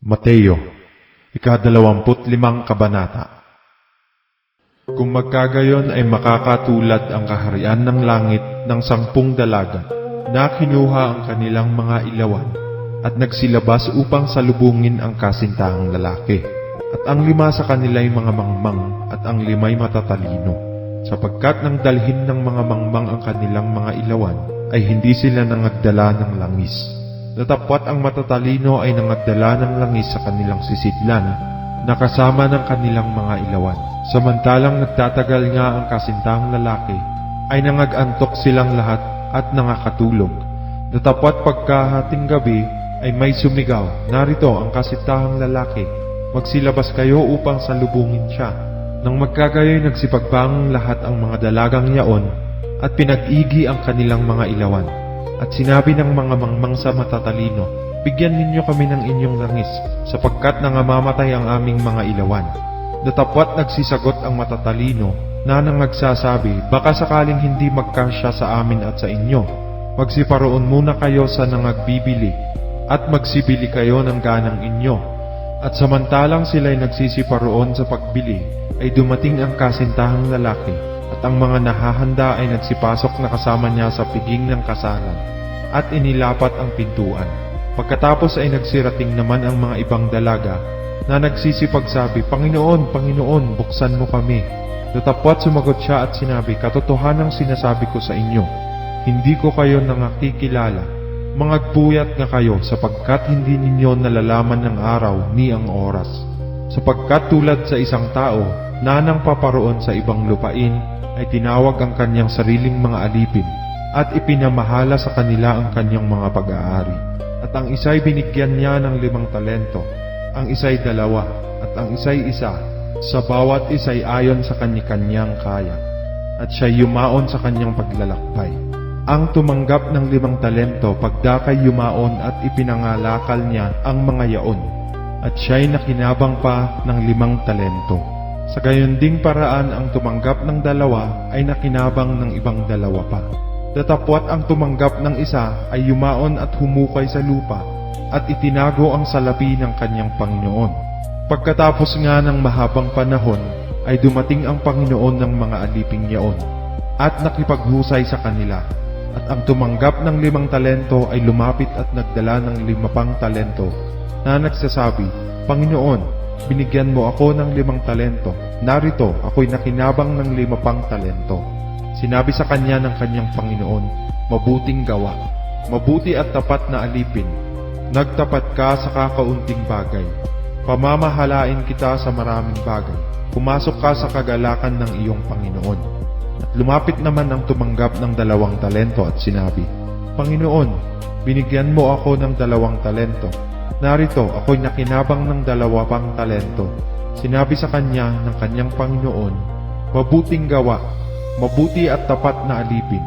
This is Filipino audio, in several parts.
Mateo, ika-25 kabanata. Kung magkagayon ay makakatulad ang kaharian ng langit ng 10 dalaga na kinuha ang kanilang mga ilawan at nagsilabas upang salubungin ang kasintahang lalaki. At ang 5 sa kanila ay mga mangmang at ang 5 ay matatalino, sapagkat nang dalhin ng mga mangmang ang kanilang mga ilawan ay hindi sila nangagdala ng langis. Datapwat ang matatalino ay nangagdala ng langis sa kanilang sisidlan, nakasama ng kanilang mga ilawan. Samantalang nagtatagal nga ang kasintahang lalaki, ay nangagantok silang lahat at nangakatulog. Datapwat pagkahating gabi ay may sumigaw, "Narito ang kasintahang lalaki, magsilabas kayo upang salubungin siya." Nang magkagayoy nagsipagbangon lahat ang mga dalagang yaon at pinag-igi ang kanilang mga ilawan. At sinabi ng mga mangmang sa matatalino, "Bigyan ninyo kami ng inyong langis, sapagkat nangamamatay ang aming mga ilawan." Datapwat nagsisagot ang matatalino na nangagsasabi, "Baka sakaling hindi magkasya sa amin at sa inyo, magsiparoon muna kayo sa nangagbibili, at magsibili kayo ng ganang inyo." At samantalang sila'y nagsisiparoon sa pagbili, ay dumating ang kasintahang lalaki, at ang mga nahahanda ay nagsipasok na kasama niya sa piging ng kasalan, at inilapat ang pintuan. Pagkatapos ay nagsirating naman ang mga ibang dalaga, na nagsisipagsabi, "Panginoon, Panginoon, buksan mo kami." Datapwat sumagot siya at sinabi, "Katotohanang sinasabi ko sa inyo, hindi ko kayo nangakikilala. Mangagbuyat nga kayo, sapagkat hindi ninyo nalalaman ng araw ni ang oras. Sapagkat tulad sa isang tao na nang paparoon sa ibang lupain, ay tinawag ang kanyang sariling mga alipin, at ipinamahala sa kanila ang kanyang mga pag-aari. At ang isa'y binigyan niya ng 5 talento, ang isa'y 2, at ang isa'y 1, sa bawat isa'y ayon sa kanya-kanyang kaya. At siya'y yumaon sa kanyang paglalakbay. Ang tumanggap ng 5 talento pagdakay yumaon at ipinangalakal niya ang mga yaon, at siya'y nakinabang pa ng 5 talento. Sa gayon ding paraan ang tumanggap ng 2 ay nakinabang ng ibang 2 pa. Datapwat ang tumanggap ng 1 ay yumaon at humukay sa lupa at itinago ang salapi ng kanyang Panginoon. Pagkatapos nga ng mahabang panahon ay dumating ang Panginoon ng mga aliping yaon at nakipaghusay sa kanila. At ang tumanggap ng 5 talento ay lumapit at nagdala ng 5 pang talento na nagsasabi, "Panginoon, binigyan mo ako ng 5 talento. Narito, ako'y nakinabang ng 5 pang talento." Sinabi sa kanya ng kanyang Panginoon, "Mabuting gawa, mabuti at tapat na alipin. Nagtapat ka sa kakaunting bagay. Pamamahalain kita sa maraming bagay. Pumasok ka sa kagalakan ng iyong Panginoon." At lumapit naman ang tumanggap ng 2 talento at sinabi, "Panginoon, binigyan mo ako ng 2 talento. Narito, ako'y nakinabang ng 2 pang talento." Sinabi sa kanya ng kanyang Panginoon, "Mabuting gawa, mabuti at tapat na alipin.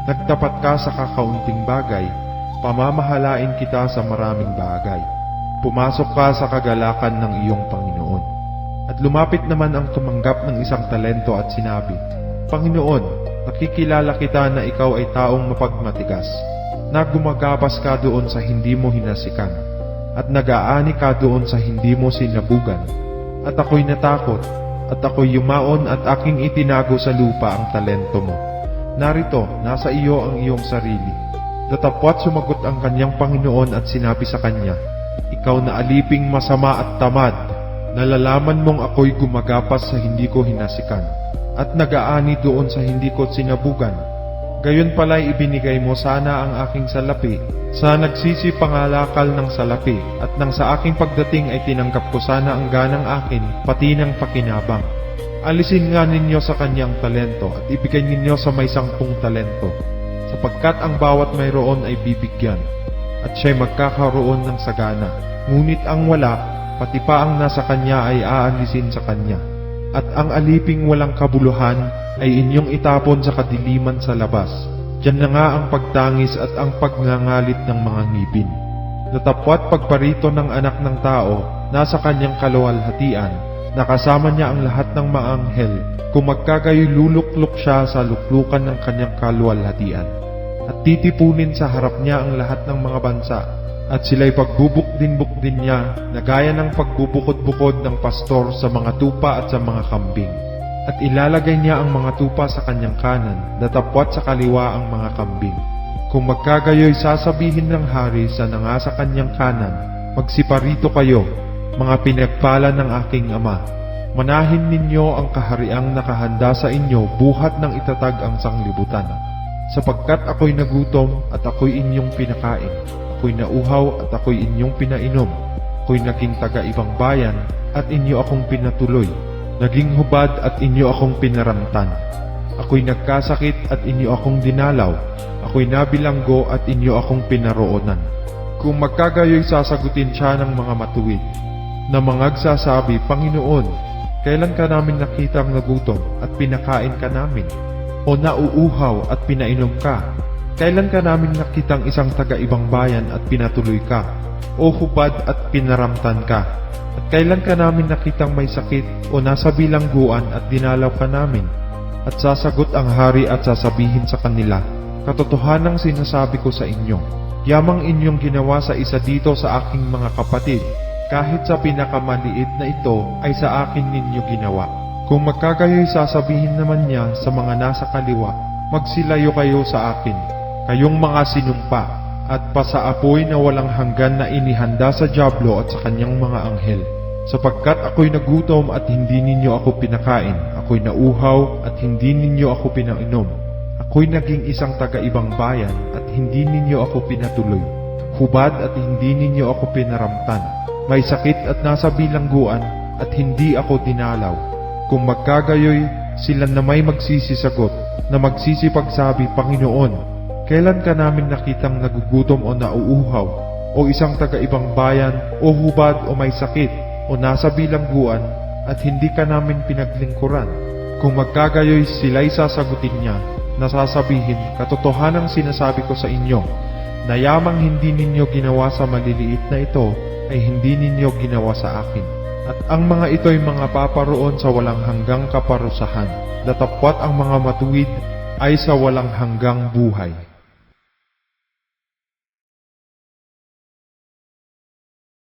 Nagtapat ka sa kakaunting bagay, pamamahalain kita sa maraming bagay. Pumasok ka sa kagalakan ng iyong Panginoon." At lumapit naman ang tumanggap ng 1 talento at sinabi, "Panginoon, nakikilala kita na ikaw ay taong mapagmatigas, na gumagabas ka doon sa hindi mo hinasikan, at nag-aani ka doon sa hindi mo sinabugan. At ako'y natakot, at ako'y yumaon at aking itinago sa lupa ang talento mo. Narito, nasa iyo ang iyong sarili." Datapwat sumagot ang kanyang Panginoon at sinabi sa kanya, "Ikaw na aliping masama at tamad, nalalaman mong ako'y gumagapas sa hindi ko hinasikan, at nag-aani doon sa hindi ko sinabugan. Gayon pala'y ibinigay mo sana ang aking salapi sa nagsisipangalakal ng salapi, at nang sa aking pagdating ay tinanggap ko sana ang ganang akin, pati ng pakinabang. Alisin nga ninyo sa kanyang talento at ibigay ninyo sa may 10 talento, sapagkat ang bawat mayroon ay bibigyan, at siya'y magkakaroon ng sagana. Ngunit ang wala, pati pa ang nasa kanya ay aalisin sa kanya. At ang aliping walang kabuluhan ay inyong itapon sa kadiliman sa labas. Diyan na nga ang pagtangis at ang pagngangalit ng mga ngipin. Datapwat pagparito ng anak ng tao, nasa kanyang kaluwalhatian, nakasama niya ang lahat ng mga anghel, kung magkagayoy luluklok siya sa luklukan ng kanyang kaluwalhatian. At titipunin sa harap niya ang lahat ng mga bansa, at sila'y pagbubukdin-bukdin niya na gaya ng pagbubukod-bukod ng pastor sa mga tupa at sa mga kambing. At ilalagay niya ang mga tupa sa kanyang kanan, datapwat sa kaliwa ang mga kambing. Kung magkagayoy sasabihin ng hari sa nanga sa kanyang kanan, magsiparito kayo, mga pinagpala ng aking ama. Manahin ninyo ang kahariang nakahanda sa inyo buhat ng itatag ang sanglibutan. Sapagkat ako'y nagutom at ako'y inyong pinakain. Ako'y nauhaw at ako'y inyong pinainom. Ako'y naging taga-ibang bayan at inyo akong pinatuloy. Naging hubad at inyo akong pinaramtan. Ako'y nagkasakit at inyo akong dinalaw. Ako'y nabilanggo at inyo akong pinaroonan. Kung magkagayoy sasagutin siya ng mga matuwid, na mangagsasabi, Panginoon, kailan ka namin nakitang nagutom at pinakain ka namin? O nauuhaw at pinainom ka? Kailan ka namin nakitang isang taga-ibang bayan at pinatuloy ka? O hubad at pinaramtan ka? At kailan ka namin nakitang may sakit o nasa bilangguan at dinalaw ka namin? At sasagot ang hari at sasabihin sa kanila, Katotohanang sinasabi ko sa inyo, yamang inyong ginawa sa isa dito sa aking mga kapatid, kahit sa pinakamaliit na ito ay sa akin ninyo ginawa. Kung magkagayoy sasabihin naman niya sa mga nasa kaliwa, magsilayo kayo sa akin, kayong mga sinumpa, at pasaapoy na walang hanggan na inihanda sa dyablo at sa kanyang mga anghel. Sapagkat ako'y nagutom at hindi ninyo ako pinakain, ako'y nauhaw at hindi ninyo ako pinainom. Ako'y naging isang taga-ibang bayan at hindi ninyo ako pinatuloy. Hubad at hindi ninyo ako pinaramtan. May sakit at nasa bilangguan at hindi ako dinalaw. Kung magkagayoy, sila na may magsisisagot, na magsisipagsabi, Panginoon, kailan ka namin nakitang nagugutom o nauuhaw, o isang taga-ibang bayan, o hubad o may sakit, o nasa bilangguan, at hindi ka namin pinaglingkuran? Kung magkagayoy sila'y sasagutin niya, na sasabihin, Katotohanang sinasabi ko sa inyo, na yamang hindi ninyo ginawa sa maliliit na ito, ay hindi ninyo ginawa sa akin. At ang mga ito'y mga paparoon sa walang hanggang kaparusahan, datapwat ang mga matuwid ay sa walang hanggang buhay.